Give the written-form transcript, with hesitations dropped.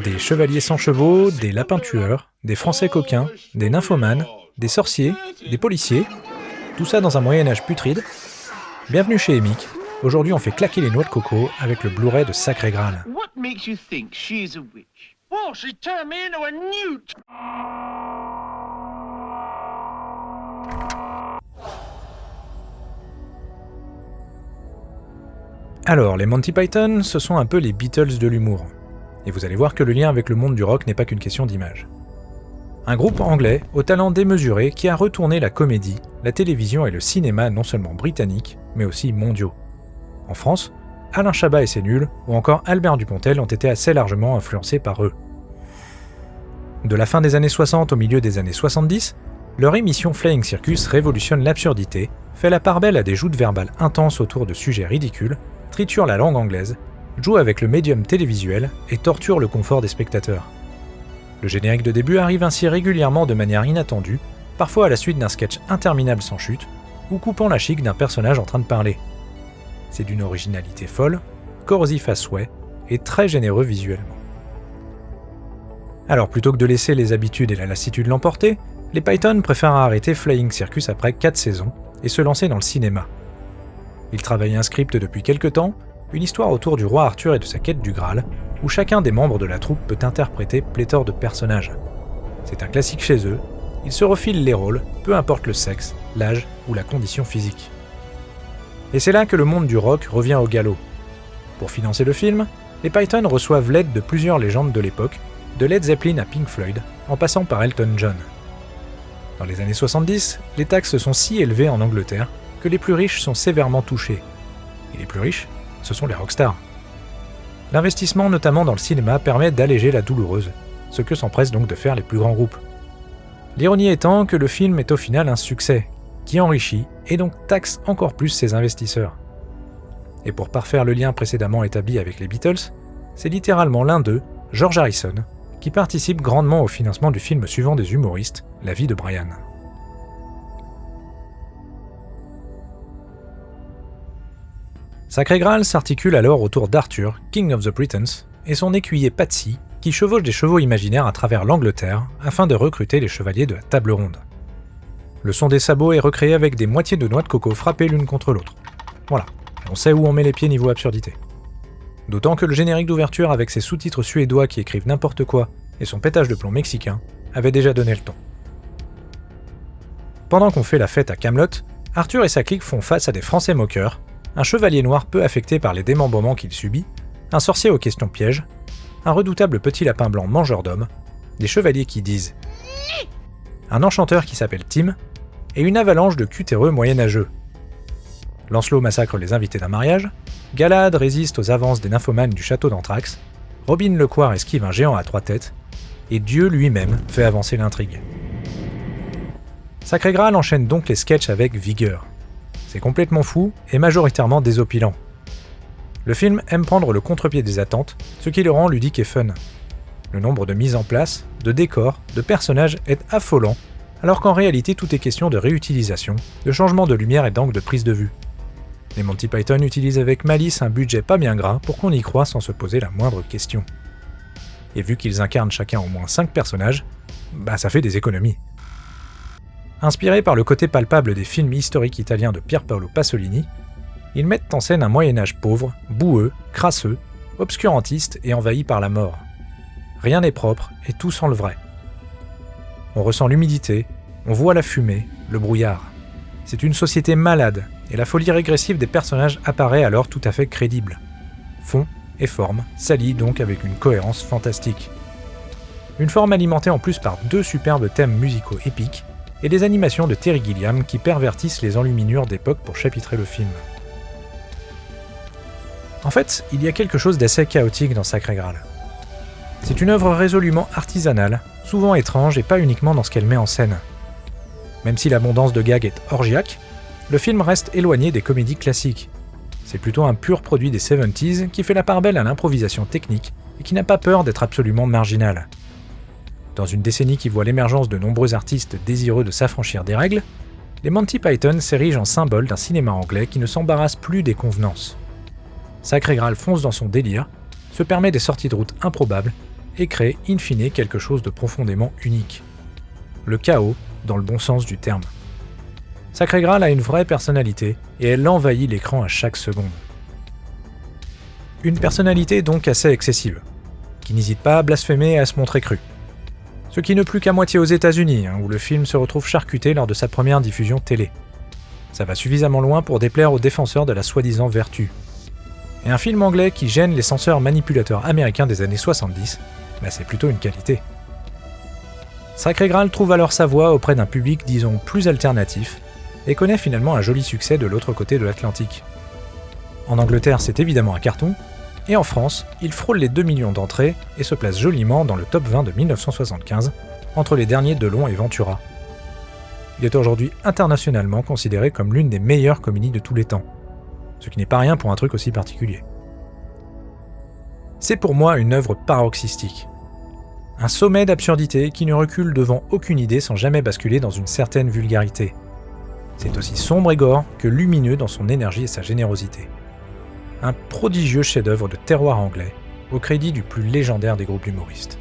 Des chevaliers sans chevaux, des lapins tueurs, des Français coquins, des nymphomanes, des sorciers, des policiers, tout ça dans un Moyen-Âge putride. Bienvenue chez Emic. Aujourd'hui, on fait claquer les noix de coco avec le Blu-ray de Sacré Graal. What makes you think she's a witch? Well, she turned me into a newt. Alors, les Monty Python, ce sont un peu les Beatles de l'humour. Et vous allez voir que le lien avec le monde du rock n'est pas qu'une question d'image. Un groupe anglais au talent démesuré qui a retourné la comédie, la télévision et le cinéma non seulement britanniques, mais aussi mondiaux. En France, Alain Chabat et ses Nuls, ou encore Albert Dupontel ont été assez largement influencés par eux. De la fin des années 60 au milieu des années 70, leur émission Flying Circus révolutionne l'absurdité, fait la part belle à des joutes verbales intenses autour de sujets ridicules, triture la langue anglaise, joue avec le médium télévisuel et torture le confort des spectateurs. Le générique de début arrive ainsi régulièrement de manière inattendue, parfois à la suite d'un sketch interminable sans chute, ou coupant la chic d'un personnage en train de parler. C'est d'une originalité folle, corrosif à souhait, et très généreux visuellement. Alors plutôt que de laisser les habitudes et la lassitude l'emporter, les Python préfèrent arrêter Flying Circus après 4 saisons et se lancer dans le cinéma. Ils travaillent un script depuis quelque temps, une histoire autour du roi Arthur et de sa quête du Graal, où chacun des membres de la troupe peut interpréter pléthore de personnages. C'est un classique chez eux, ils se refilent les rôles, peu importe le sexe, l'âge ou la condition physique. Et c'est là que le monde du rock revient au galop. Pour financer le film, les Python reçoivent l'aide de plusieurs légendes de l'époque, de Led Zeppelin à Pink Floyd, en passant par Elton John. Dans les années 70, les taxes sont si élevées en Angleterre que les plus riches sont sévèrement touchés. Et les plus riches, ce sont les rockstars. L'investissement notamment dans le cinéma permet d'alléger la douloureuse, ce que s'empressent donc de faire les plus grands groupes. L'ironie étant que le film est au final un succès, qui enrichit et donc taxe encore plus ses investisseurs. Et pour parfaire le lien précédemment établi avec les Beatles, c'est littéralement l'un d'eux, George Harrison, qui participe grandement au financement du film suivant des humoristes, La vie de Brian. Sacré Graal s'articule alors autour d'Arthur, King of the Britons, et son écuyer Patsy, qui chevauche des chevaux imaginaires à travers l'Angleterre afin de recruter les chevaliers de la table ronde. Le son des sabots est recréé avec des moitiés de noix de coco frappées l'une contre l'autre. Voilà, on sait où on met les pieds niveau absurdité. D'autant que le générique d'ouverture avec ses sous-titres suédois qui écrivent n'importe quoi et son pétage de plomb mexicain avait déjà donné le ton. Pendant qu'on fait la fête à Camelot, Arthur et sa clique font face à des Français moqueurs, un chevalier noir peu affecté par les démembrements qu'il subit, un sorcier aux questions pièges, un redoutable petit lapin blanc mangeur d'hommes, des chevaliers qui disent « un enchanteur qui s'appelle Tim » et une avalanche de cutéreux moyenâgeux. Lancelot massacre les invités d'un mariage, Galahad résiste aux avances des nymphomanes du château d'Anthrax, Robin le Coir esquive un géant à 3 têtes, et Dieu lui-même fait avancer l'intrigue. Sacré Graal enchaîne donc les sketchs avec vigueur. C'est complètement fou et majoritairement désopilant. Le film aime prendre le contre-pied des attentes, ce qui le rend ludique et fun. Le nombre de mises en place, de décors, de personnages est affolant, alors qu'en réalité tout est question de réutilisation, de changement de lumière et d'angle de prise de vue. Les Monty Python utilisent avec malice un budget pas bien gras pour qu'on y croie sans se poser la moindre question. Et vu qu'ils incarnent chacun au moins 5 personnages, ça fait des économies. Inspirés par le côté palpable des films historiques italiens de Pier Paolo Pasolini, ils mettent en scène un Moyen-Âge pauvre, boueux, crasseux, obscurantiste et envahi par la mort. Rien n'est propre et tout sent le vrai. On ressent l'humidité, on voit la fumée, le brouillard. C'est une société malade et la folie régressive des personnages apparaît alors tout à fait crédible. Fond et forme s'allient donc avec une cohérence fantastique. Une forme alimentée en plus par 2 superbes thèmes musicaux épiques et des animations de Terry Gilliam qui pervertissent les enluminures d'époque pour chapitrer le film. En fait, il y a quelque chose d'assez chaotique dans Sacré Graal. C'est une œuvre résolument artisanale, souvent étrange et pas uniquement dans ce qu'elle met en scène. Même si l'abondance de gags est orgiaque, le film reste éloigné des comédies classiques. C'est plutôt un pur produit des 70s qui fait la part belle à l'improvisation technique et qui n'a pas peur d'être absolument marginal. Dans une décennie qui voit l'émergence de nombreux artistes désireux de s'affranchir des règles, les Monty Python s'érigent en symbole d'un cinéma anglais qui ne s'embarrasse plus des convenances. Sacré Graal fonce dans son délire, se permet des sorties de route improbables et crée in fine quelque chose de profondément unique. Le chaos dans le bon sens du terme. Sacré Graal a une vraie personnalité et elle envahit l'écran à chaque seconde. Une personnalité donc assez excessive, qui n'hésite pas à blasphémer et à se montrer cru. Ce qui ne plut qu'à moitié aux États-Unis, où le film se retrouve charcuté lors de sa première diffusion télé. Ça va suffisamment loin pour déplaire aux défenseurs de la soi-disant vertu. Et un film anglais qui gêne les censeurs manipulateurs américains des années 70, c'est plutôt une qualité. Sacré Graal trouve alors sa voie auprès d'un public, disons, plus alternatif, et connaît finalement un joli succès de l'autre côté de l'Atlantique. En Angleterre, c'est évidemment un carton, et en France, il frôle les 2 millions d'entrées et se place joliment dans le top 20 de 1975, entre les derniers Delon et Ventura. Il est aujourd'hui internationalement considéré comme l'une des meilleures comédies de tous les temps, ce qui n'est pas rien pour un truc aussi particulier. C'est pour moi une œuvre paroxystique. Un sommet d'absurdité qui ne recule devant aucune idée sans jamais basculer dans une certaine vulgarité. C'est aussi sombre et gore que lumineux dans son énergie et sa générosité. Un prodigieux chef-d'œuvre de terroir anglais, au crédit du plus légendaire des groupes humoristes.